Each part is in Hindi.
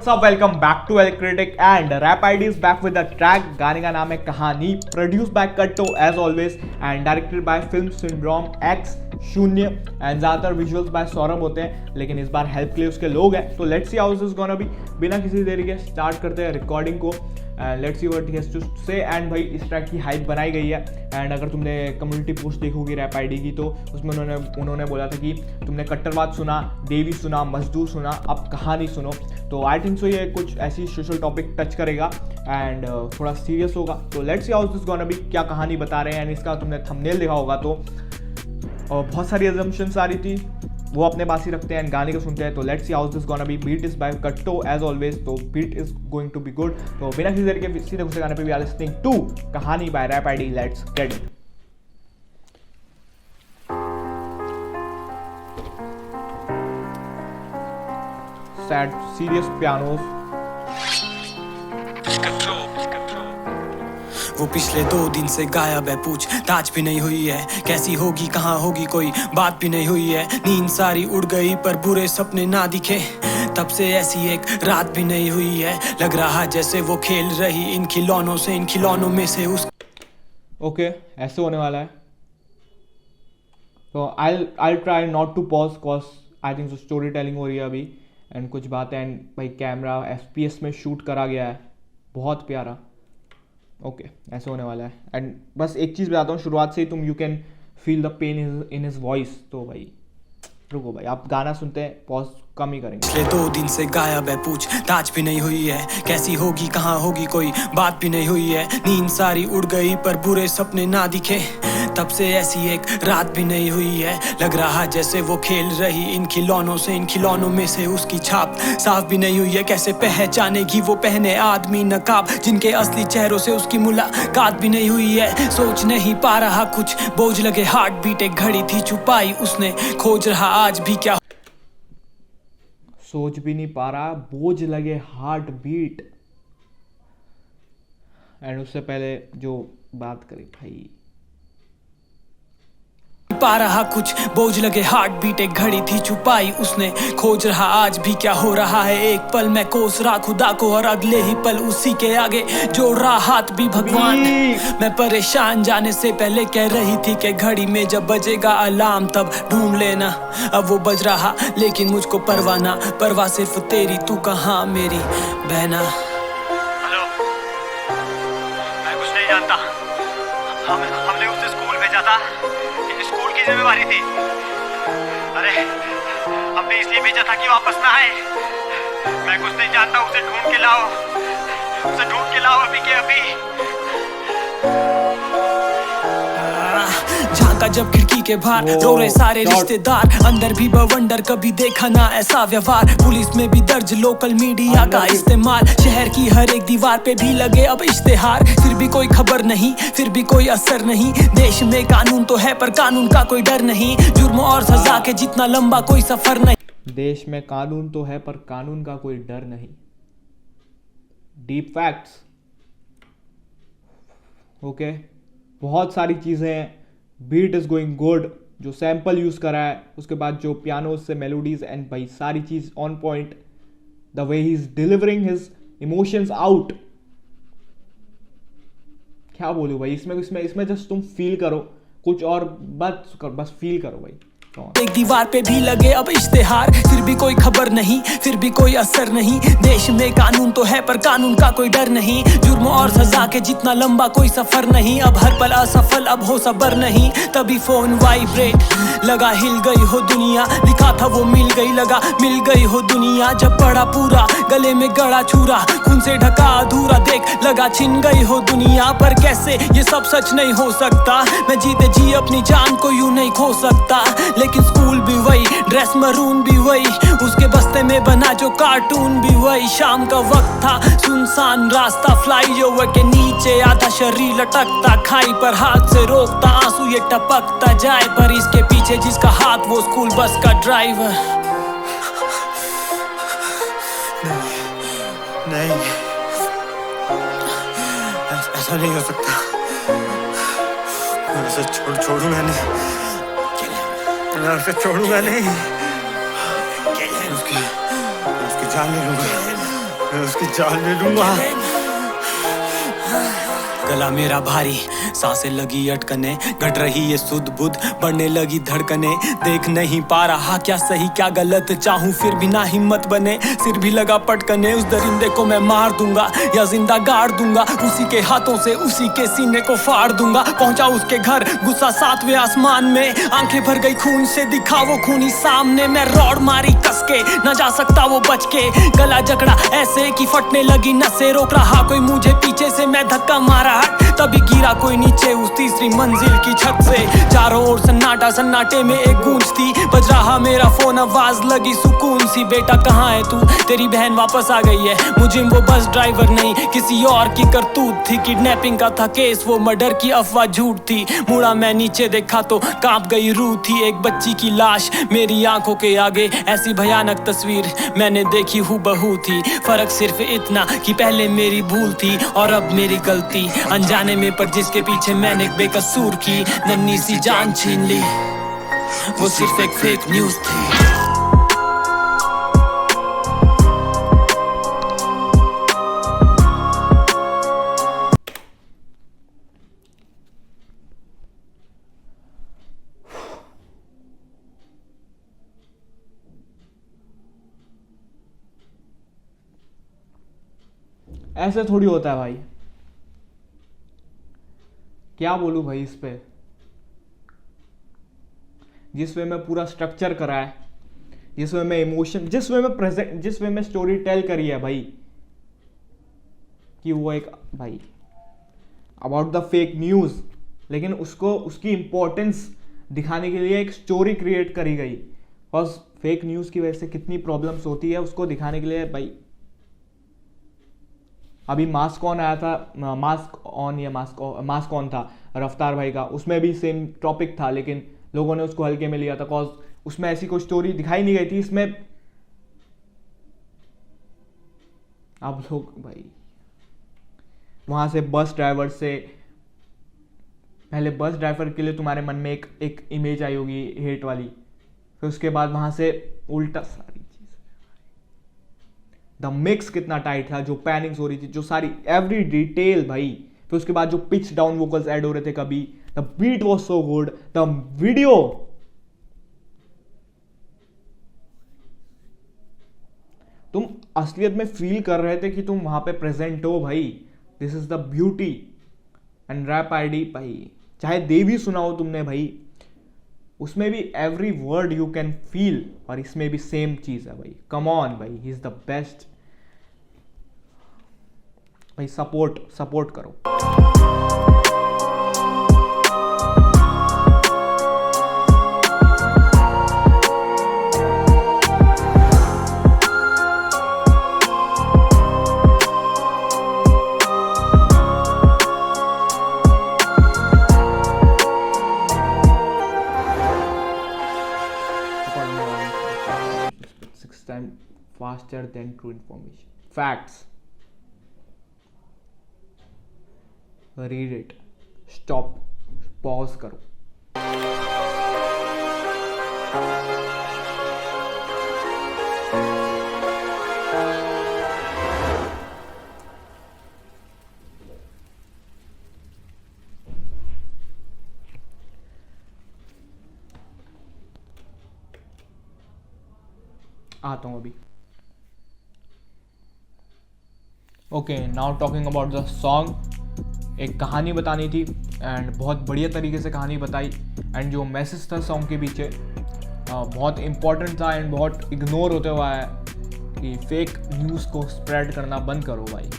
up, welcome back to El Critic and Rap ID is back with the track. गाने का नाम है कहानी, produced by Katto as always and directed by Film Syndrome X शून्य एंड ज़्यादातर विजुअल्स बाय सौरभ होते हैं, लेकिन इस बार हेल्प के लिए उसके लोग हैं. तो let's see how this is gonna be. बिना किसी देरी के स्टार्ट करते हैं रिकॉर्डिंग को. Let's see what he has to say. And भाई इस ट्रैक की हाइप बनाई गई है. एंड अगर तुमने कम्युनिटी पोस्ट देखोगी रैप आईडी की तो उसमें उन्होंने बोला था कि तुमने कट्टरवाद सुना, देवी सुना, मजदूर सुना, अब कहानी सुनो. तो आई थिंक सो ये कुछ ऐसी सोशल टॉपिक टच करेगा एंड थोड़ा सीरियस होगा. तो let's see how this gonna B. क्या कहानी बता रहे हैं. एंड इसका तुमने थंबनेल देखा होगा तो बहुत सारी अजम्पशंस आ रही थी, वो अपने पास ही रखते हैं एंड गाने को सुनते हैं. तो let's see how this gonna be. Beat is by कट्टो एज ऑलवेज. तो beat is going to be good. तो बिना किसी देर के सीधे दूसरे गाने पे we are listening to Kahani by rap ID. Let's get it. Sad serious pianos. वो पिछले 2 दिन से गायब है, पूछ ताज भी नहीं हुई है. कैसी होगी कहाँ होगी कोई बात भी नहीं हुई है. नींद सारी उड़ गई पर बुरे सपने ना दिखे. तब से ऐसी एक रात भी नहीं हुई है. लग रहा जैसे वो खेल रही इन खिलौनों से, इन खिलौनों में से उस. ओके ऐसे होने वाला है. तो I try not to pause cause I think story telling हो रही है अभी एंड कुछ बातें. एंड भाई कैमरा FPS में शूट करा गया है, बहुत प्यारा. ओके ऐसे होने वाला है. एंड बस एक चीज़ बताता हूँ, शुरुआत से ही तुम you can feel the pain in his voice. तो भाई रुको भाई, आप गाना सुनते हैं, पॉज कम ही करेंगे. पिछले 2 दिन से गायब है, पूछ ताज भी नहीं हुई है. कैसी होगी कहाँ होगी कोई बात भी नहीं हुई है. नींद सारी उड़ गई पर बुरे सपने ना दिखे. तब से ऐसी एक रात भी नहीं हुई है. लग रहा जैसे वो खेल रही इन खिलौनों से, इन खिलौनों में से उसकी छाप साफ भी नहीं हुई है. कैसे पहचानेगी वो पहने आदमी नकाब जिनके असली चेहरों से उसकी मुलाकात भी नहीं हुई है. सोच नहीं पा रहा कुछ, बोझ लगे हार्ट बीट. एक घड़ी थी छुपाई उसने, खोज रहा आज भी क्या. सोच भी नहीं पा रहा, बोझ लगे हार्ट बीट. एंड उससे पहले जो बात करी भाई, पा रहा कुछ, बोझ लगे हार्ट बीट. एक घड़ी थी छुपाई उसने, खोज रहा आज भी क्या हो रहा है. एक पल मैं कोस रहा खुदा को और अगले ही पल उसी के आगे जोड़ रहा हाथ भी भगवान. मैं परेशान जाने से पहले कह रही थी कि घड़ी में जब बजेगा अलार्म तब ढूंढ लेना. अब वो बज रहा लेकिन मुझको परवाना, परवाह सिर्फ तेरी. तू कहाँ मेरी बहना. हेलो, मैं कुछ नहीं जानता. हमने उसे स्कूल भेजा था, स्कूल की जिम्मेवारी थी. अरे हमने इसलिए भेजा था कि वापस ना आए. मैं कुछ नहीं जानता. उसे ढूंढ के लाओ, उसे ढूंढ के लाओ अभी के अभी. झांका जब खिड़की के बाहर, रो रहे सारे रिश्तेदार. अंदर भी बवंडर, कभी देखा ना ऐसा व्यवहार. पुलिस में भी दर्ज, लोकल मीडिया का इस्तेमाल. शहर की हर एक दीवार पे भी लगे अब इश्तेहार. फिर भी कोई खबर नहीं, फिर भी कोई असर नहीं. देश में कानून तो है पर कानून का कोई डर नहीं. जुर्म और सजा के जितना लंबा कोई सफर नहीं. देश में कानून तो है पर कानून का कोई डर नहीं. Deep facts. ओके बहुत सारी चीज़ें. Beat is going good. जो सैम्पल यूज़ करा है, उसके बाद जो पियानो से मेलोडीज एंड भाई सारी चीज़ on point. The way he is delivering his emotions out. क्या बोलूँ भाई, इसमें जस्ट तुम फील करो, कुछ और बस फील करो भाई. एक दीवार पे भी लगे अब इश्तेहार. फिर भी कोई खबर नहीं, फिर भी कोई असर नहीं. देश में कानून तो है पर कानून का कोई डर नहीं. जुर्म और सजा के जितना लंबा कोई सफर नहीं. अब हर पल असफल, अब हो सबर नहीं. तभी फोन वाइब्रेट लगा, हिल गई हो दुनिया. लिखा था वो मिल गई, लगा मिल गई हो दुनिया. जब पड़ा पूरा गले में गड़ा छुरा, खून से ढका अधूरा. देख लगा छिन गई हो दुनिया. पर कैसे ये सब सच नहीं हो सकता. मैं जीते जी अपनी जान को यूं नहीं खो सकता. लेकिन स्कूल भी वही, ड्रेस मरून भी वही, उसके बस्ते में बना जो कार्टून भी वही. शाम का वक्त था, सुनसान रास्ता, फ्लाई ओवर के नीचे आधा शरीर लटकता. खाई पर हाथ से रोकता, आंसू ये टपकता जाए. पर इसके पीछे जिसका हाथ वो स्कूल बस का ड्राइवर. नहीं, ऐसा नहीं हो सकता. मैं उसे छोड़ूंगा नहीं. मैं उसे छोड़ूंगा नहीं. उसकी जान ले लूंगा. मैं उसकी जान ले लूंगा। गला मेरा भारी, सांसें लगी अटकने, घट रही ये सुध बुध, बढ़ने लगी धड़कने, देख नहीं पा रहा क्या सही क्या गलत, चाहूं फिर भी ना हिम्मत बने, सिर भी लगा पटकने, उस दरिंदे को मैं मार दूंगा या जिंदा गाड़ दूंगा, उसी के हाथों से उसी के सीने को फाड़ दूंगा। पहुंचा उसके घर गुस्सा 7वें आसमान में, आंखें भर गई खून से, दिखा वो खूनी सामने, मैं रॉड मारी कस के, न जा सकता वो बच के, गला जकड़ा ऐसे कि फटने लगी नसें, रोक रहा कोई मुझे पीछे से, मैं धक्का मारा तभी गिरा कोई नीचे उस तीसरी मंजिल की छत से। चारों ओर सन्नाटा, सन्नाटे में एक गूंज थी, बज रहा मेरा फोन, आवाज लगी सुकून सी, बेटा कहाँ है तू, तेरी बहन वापस आ गई है। मुझे वो बस ड्राइवर नहीं किसी और की करतूत थी, किडनैपिंग का था केस, वो मर्डर की अफवाह झूठ थी। मुड़ा मैं नीचे देखा तो कांप गई रूह थी, एक बच्ची की लाश मेरी आंखों के आगे, ऐसी भयानक तस्वीर मैंने देखी हूबहू थी। फर्क सिर्फ इतना कि पहले मेरी भूल थी और अब मेरी गलती, अनजाने में पर जिसके पीछे मैंने बेकसूर की नन्ही सी जान छीन ली, वो सिर्फ एक फेक न्यूज़ थी। ऐसे थोड़ी होता है भाई, क्या बोलूं भाई इस पे। जिस वे में पूरा स्ट्रक्चर करा है, जिस वे में इमोशन, जिस वे में प्रेजेंट, जिस वे में स्टोरी टेल करी है भाई, कि वो एक भाई अबाउट द फेक न्यूज, लेकिन उसको उसकी इंपॉर्टेंस दिखाने के लिए एक स्टोरी क्रिएट करी गई, और फेक न्यूज की वजह से कितनी प्रॉब्लम्स होती है उसको दिखाने के लिए भाई। अभी मास्क ऑन आया था, मास्क ऑन या मास्क ऑन था रफ्तार भाई का, उसमें भी सेम टॉपिक था, लेकिन लोगों ने उसको हल्के में लिया था, कॉज उसमें ऐसी कोई स्टोरी दिखाई नहीं गई थी। इसमें आप लोग भाई वहां से बस ड्राइवर से, पहले बस ड्राइवर के लिए तुम्हारे मन में एक इमेज आई होगी हेट वाली, फिर उसके बाद वहां से उल्टा सारी चीज, द मिक्स कितना टाइट था, जो पैनिंग्स हो रही थी, जो सारी एवरी डिटेल भाई, फिर उसके बाद जो पिच डाउन वोकल्स ऐड हो रहे थे कभी, the beat was so good, the video, तुम असलियत में फील कर रहे थे कि तुम वहां पे प्रेजेंट हो भाई। This is the beauty. And rap आईडी भाई, चाहे देवी सुनाओ तुमने भाई, उसमें भी every word you can feel, और इसमें भी सेम चीज है भाई। कम ऑन भाई, ही इज द बेस्ट भाई। सपोर्ट करो। Faster than true information. Facts. Read it. Stop. Pause करो। आता हूँ अभी। Okay, now talking about the song. एक कहानी बतानी थी एंड बहुत बढ़िया तरीके से कहानी बताई, एंड जो मैसेज था सॉन्ग के पीछे बहुत इम्पॉर्टेंट था एंड बहुत इग्नोर होते हुआ है कि फेक न्यूज़ को स्प्रेड करना बंद करो भाई।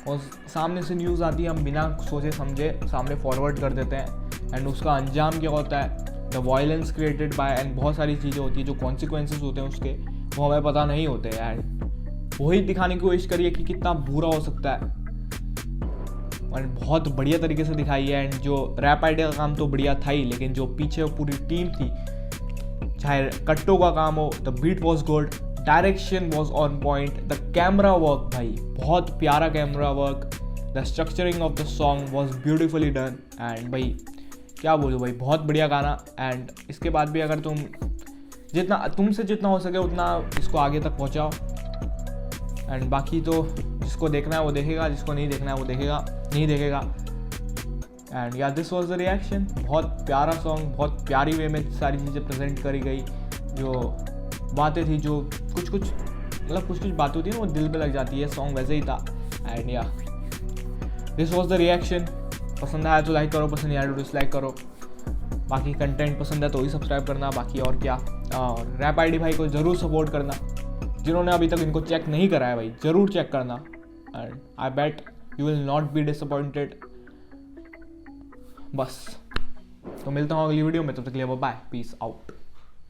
और सामने से न्यूज़ आती है, हम बिना सोचे समझे सामने फॉरवर्ड कर देते हैं, एंड उसका अंजाम क्या होता है, the violence created by, and बहुत सारी चीज़ें होती है, जो कॉन्सिक्वेंसेज होते हैं उसके, वो हमें पता नहीं होते यार। वही दिखाने की कोशिश करिए कि कितना बुरा हो सकता है, और बहुत बढ़िया तरीके से दिखाई है। एंड जो रैप आइडिया का काम तो बढ़िया था ही, लेकिन जो पीछे पूरी टीम थी, चाहे कट्टो का काम हो, the beat was good, direction was on point, the camera work भाई बहुत प्यारा camera work, the structuring of the song was beautifully done. And भाई क्या बोलूँ भाई, बहुत बढ़िया गाना। एंड इसके बाद भी अगर तुमसे जितना हो सके उतना इसको आगे तक पहुँचाओ, एंड बाकी तो जिसको देखना है वो देखेगा, जिसको नहीं देखना है वो नहीं देखेगा। एंड या दिस वॉज द रिएक्शन। बहुत प्यारा सॉन्ग, बहुत प्यारी वे में सारी चीज़ें प्रेजेंट करी गई। जो बातें थी, जो कुछ कुछ बातें होती है ना वो दिल पे लग जाती है, सॉन्ग वैसे ही था। एंड या दिस वॉज द रिएक्शन। पसंद आया तो लाइक करो, पसंद नहीं आया तो डिसलाइक करो। बाकी कंटेंट पसंद है तो ही सब्सक्राइब करना, बाकी और क्या। और रैप आईडी भाई को ज़रूर सपोर्ट करना, जिन्होंने अभी तक इनको चेक नहीं करा है भाई ज़रूर चेक करना। And I bet you will not be disappointed. बस तो मिलता हूँ अगली वीडियो में, तब तक के लिए बाय, पीस आउट।